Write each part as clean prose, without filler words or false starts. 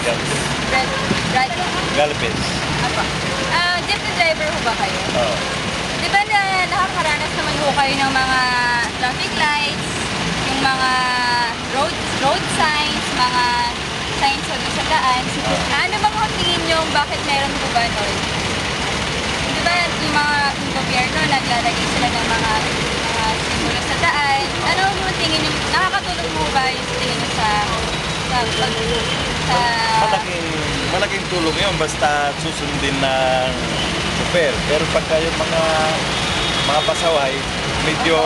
Galvez. Bradley. Galvez. Apa. Jeepney driver ho ba kayo? Oo. Di ba na nakakaranas naman ho kayo ng mga traffic lights, yung mga road signs, mga signs ho doon sa daan. Ano bang ho tingin nyo bakit meron po ba nun? Di ba yung mga gobyerno naglalagay sila ng mga simbolo sa daan? Ano mo tingin nyo? Nakakatulong mo ba yung tingin nyo sa Malaking tulong yun basta susundin ng super. Pero pagka yung mga pasaway, medyo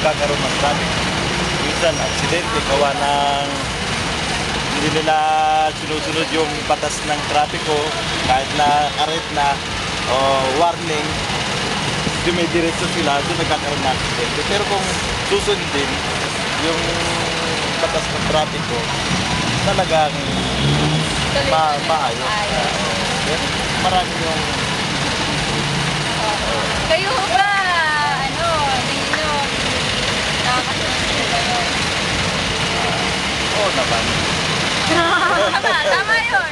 kakaroon ng traffic. Minsan, aksidente, gawa ng hindi nila sinusunod yung batas ng trapiko, kahit na karet na o warning, dumidiretso sila, doon nagkakaroon ng aksidente. Pero kung susundin yung batas ng trapiko, talagang maayos. Marami yung... Kayo ba, tingin nyo, nakakasunod po kayo? Oo naman. Tama yun.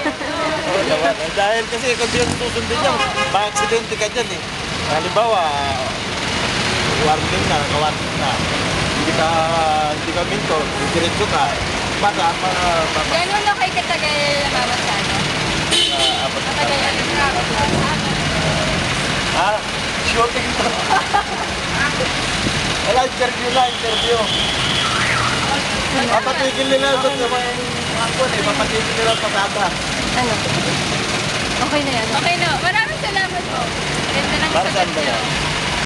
Oo naman. Dahil kasi kung di yung susundin niya, ma-aksidente ka dyan eh. Halimbawa, warning na, hindi ka minto, diretso ka, baka Gano'n na kayo katagal namamasada? Matagal na shooting to. Wala, interview. Papatigil nila doon sa mga papatigil nila sa pasada. Ano? Okay na yan. Okay na. Maraming salamat po. Ganda ng Para saan ba sagot yan? niyo.